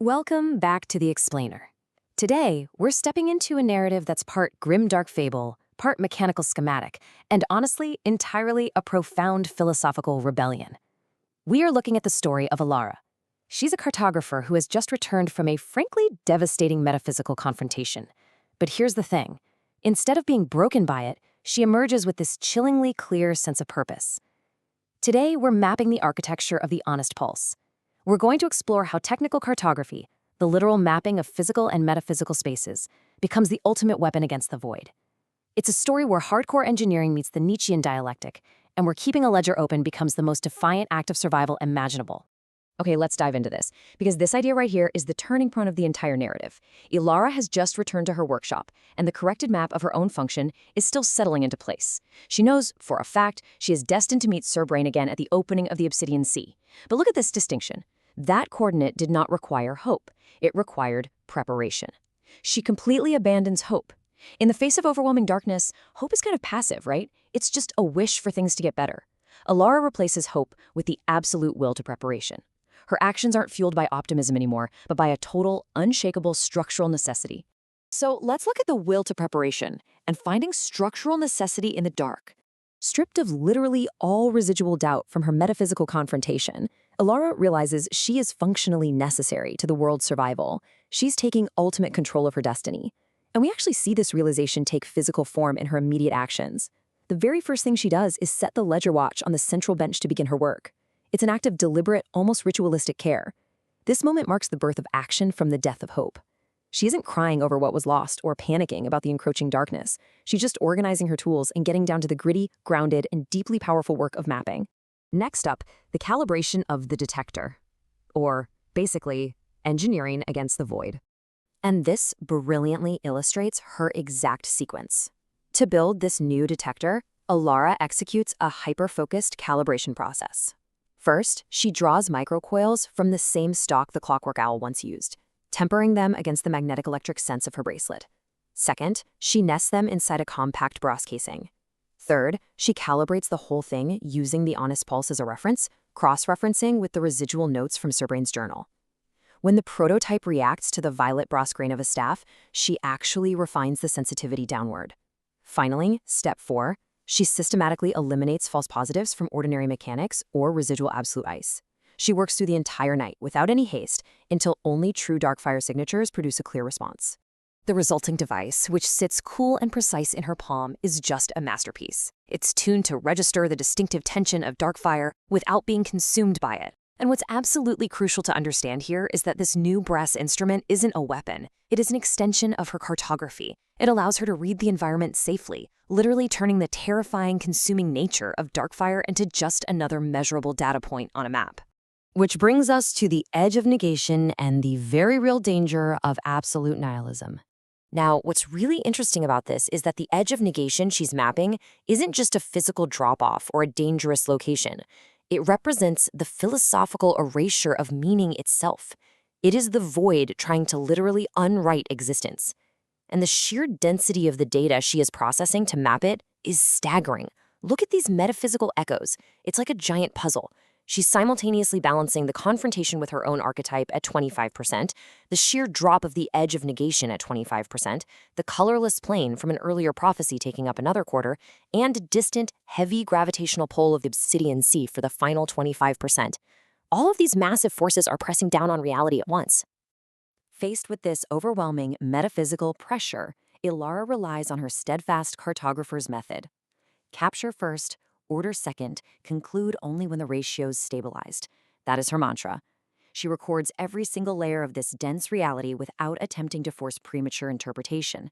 Welcome back to The Explainer. Today, we're stepping into a narrative that's part grim-dark fable, part mechanical schematic, and honestly, entirely a profound philosophical rebellion. We are looking at the story of Alara. She's a cartographer who has just returned from a frankly devastating metaphysical confrontation. But here's the thing. Instead of being broken by it, she emerges with this chillingly clear sense of purpose. Today, we're mapping the architecture of the honest pulse. We're going to explore how technical cartography, the literal mapping of physical and metaphysical spaces, becomes the ultimate weapon against the void. It's a story where hardcore engineering meets the Nietzschean dialectic, and where keeping a ledger open becomes the most defiant act of survival imaginable. Okay, let's dive into this, because this idea right here is the turning point of the entire narrative. Alara has just returned to her workshop, and the corrected map of her own function is still settling into place. She knows, for a fact, she is destined to meet Sir Brain again at the opening of the Obsidian Sea. But look at this distinction. That coordinate did not require hope. It required preparation. She completely abandons hope. In the face of overwhelming darkness, hope is kind of passive, right? It's just a wish for things to get better. Alara replaces hope with the absolute will to preparation. Her actions aren't fueled by optimism anymore, but by a total, unshakable structural necessity. So let's look at the will to preparation and finding structural necessity in the dark. Stripped of literally all residual doubt from her metaphysical confrontation, Alara realizes she is functionally necessary to the world's survival. She's taking ultimate control of her destiny. And we actually see this realization take physical form in her immediate actions. The very first thing she does is set the ledger watch on the central bench to begin her work. It's an act of deliberate, almost ritualistic care. This moment marks the birth of action from the death of hope. She isn't crying over what was lost or panicking about the encroaching darkness. She's just organizing her tools and getting down to the gritty, grounded, and deeply powerful work of mapping. Next up, the calibration of the detector, or basically, engineering against the void. And this brilliantly illustrates her exact sequence. To build this new detector, Alara executes a hyper-focused calibration process. First, she draws microcoils from the same stock the clockwork owl once used, tempering them against the magnetic electric sense of her bracelet. Second, she nests them inside a compact brass casing. Third, she calibrates the whole thing using the honest pulse as a reference, cross-referencing with the residual notes from Sir Brain's journal. When the prototype reacts to the violet brass grain of a staff, she actually refines the sensitivity downward. Finally, step 4, she systematically eliminates false positives from ordinary mechanics or residual absolute ice. She works through the entire night without any haste until only true Darkfire signatures produce a clear response. The resulting device, which sits cool and precise in her palm, is just a masterpiece. It's tuned to register the distinctive tension of Darkfire without being consumed by it. And what's absolutely crucial to understand here is that this new brass instrument isn't a weapon. It is an extension of her cartography. It allows her to read the environment safely, literally turning the terrifying, consuming nature of Darkfire into just another measurable data point on a map. Which brings us to the edge of negation and the very real danger of absolute nihilism. Now, what's really interesting about this is that the edge of negation she's mapping isn't just a physical drop-off or a dangerous location. It represents the philosophical erasure of meaning itself. It is the void trying to literally unwrite existence. And the sheer density of the data she is processing to map it is staggering. Look at these metaphysical echoes. It's like a giant puzzle. She's simultaneously balancing the confrontation with her own archetype at 25%, the sheer drop of the edge of negation at 25%, the colorless plane from an earlier prophecy taking up another quarter, and a distant, heavy gravitational pull of the Obsidian Sea for the final 25%. All of these massive forces are pressing down on reality at once. Faced with this overwhelming metaphysical pressure, Alara relies on her steadfast cartographer's method. Capture first, order second, conclude only when the ratio's stabilized. That is her mantra. She records every single layer of this dense reality without attempting to force premature interpretation.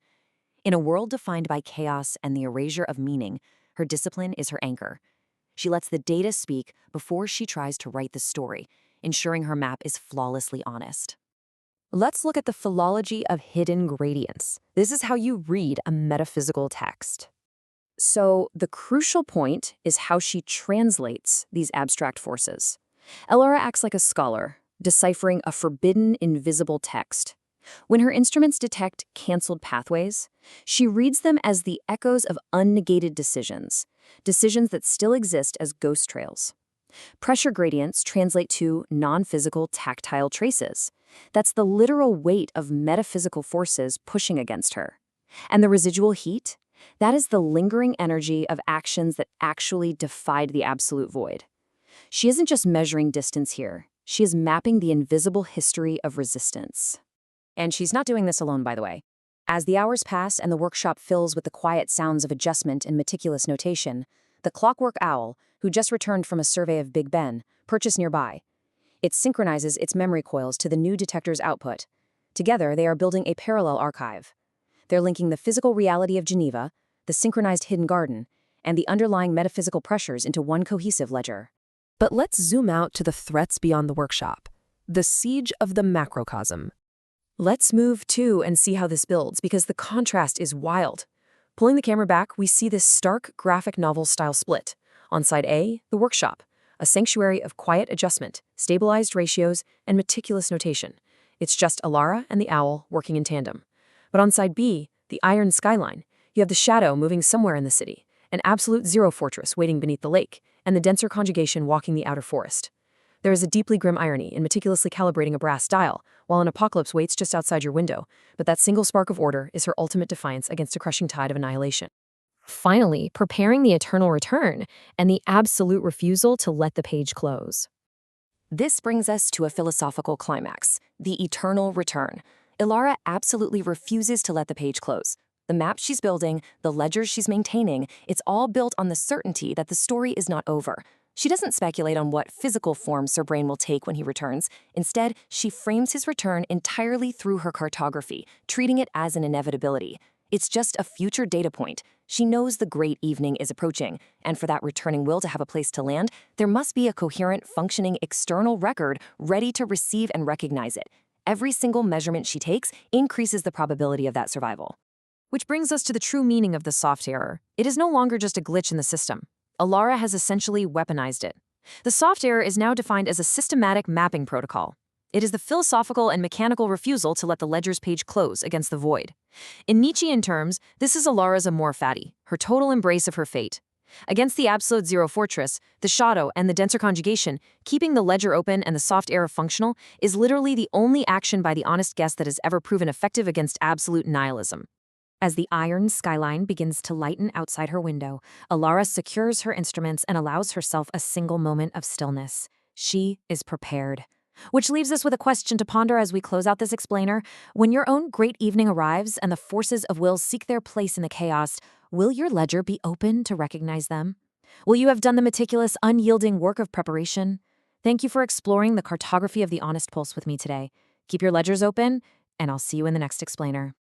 In a world defined by chaos and the erasure of meaning, her discipline is her anchor. She lets the data speak before she tries to write the story, ensuring her map is flawlessly honest. Let's look at the philology of hidden gradients. This is how you read a metaphysical text. So the crucial point is how she translates these abstract forces. Alara acts like a scholar, deciphering a forbidden, invisible text. When her instruments detect canceled pathways, she reads them as the echoes of unnegated decisions, decisions that still exist as ghost trails. Pressure gradients translate to non-physical tactile traces. That's the literal weight of metaphysical forces pushing against her. And the residual heat? That is the lingering energy of actions that actually defied the absolute void. She isn't just measuring distance here. She is mapping the invisible history of resistance. And she's not doing this alone, by the way. As the hours pass and the workshop fills with the quiet sounds of adjustment and meticulous notation, the clockwork owl, who just returned from a survey of Big Ben, perches nearby. It synchronizes its memory coils to the new detector's output. Together, they are building a parallel archive. They're linking the physical reality of Geneva, the synchronized hidden garden, and the underlying metaphysical pressures into one cohesive ledger. But let's zoom out to the threats beyond the workshop. The siege of the macrocosm. Let's move to and see how this builds, because the contrast is wild. Pulling the camera back, we see this stark graphic novel-style split. On side A, the workshop, a sanctuary of quiet adjustment, stabilized ratios, and meticulous notation. It's just Alara and the owl working in tandem. But on side B, the iron skyline, you have the shadow moving somewhere in the city, an absolute zero fortress waiting beneath the lake, and the denser conjugation walking the outer forest. There is a deeply grim irony in meticulously calibrating a brass dial, while an apocalypse waits just outside your window, but that single spark of order is her ultimate defiance against a crushing tide of annihilation. Finally, preparing the eternal return and the absolute refusal to let the page close. This brings us to a philosophical climax, the eternal return. Ilara absolutely refuses to let the page close. The map she's building, the ledgers she's maintaining, it's all built on the certainty that the story is not over. She doesn't speculate on what physical form Sir Brain will take when he returns. Instead, she frames his return entirely through her cartography, treating it as an inevitability. It's just a future data point. She knows the great evening is approaching, and for that returning will to have a place to land, there must be a coherent, functioning external record ready to receive and recognize it. Every single measurement she takes increases the probability of that survival. Which brings us to the true meaning of the soft error. It is no longer just a glitch in the system. Alara has essentially weaponized it. The soft error is now defined as a systematic mapping protocol. It is the philosophical and mechanical refusal to let the ledger's page close against the void. In Nietzschean terms, this is Alara's amor fati, her total embrace of her fate. Against the absolute zero fortress, the shadow and the denser conjugation, keeping the ledger open and the soft error functional is literally the only action by the honest guest that has ever proven effective against absolute nihilism. As the iron skyline begins to lighten outside her window, Alara secures her instruments and allows herself a single moment of stillness. She is prepared. Which leaves us with a question to ponder as we close out this explainer. When your own great evening arrives and the forces of will seek their place in the chaos, will your ledger be open to recognize them? Will you have done the meticulous, unyielding work of preparation? Thank you for exploring the cartography of the honest pulse with me today. Keep your ledgers open, and I'll see you in the next explainer.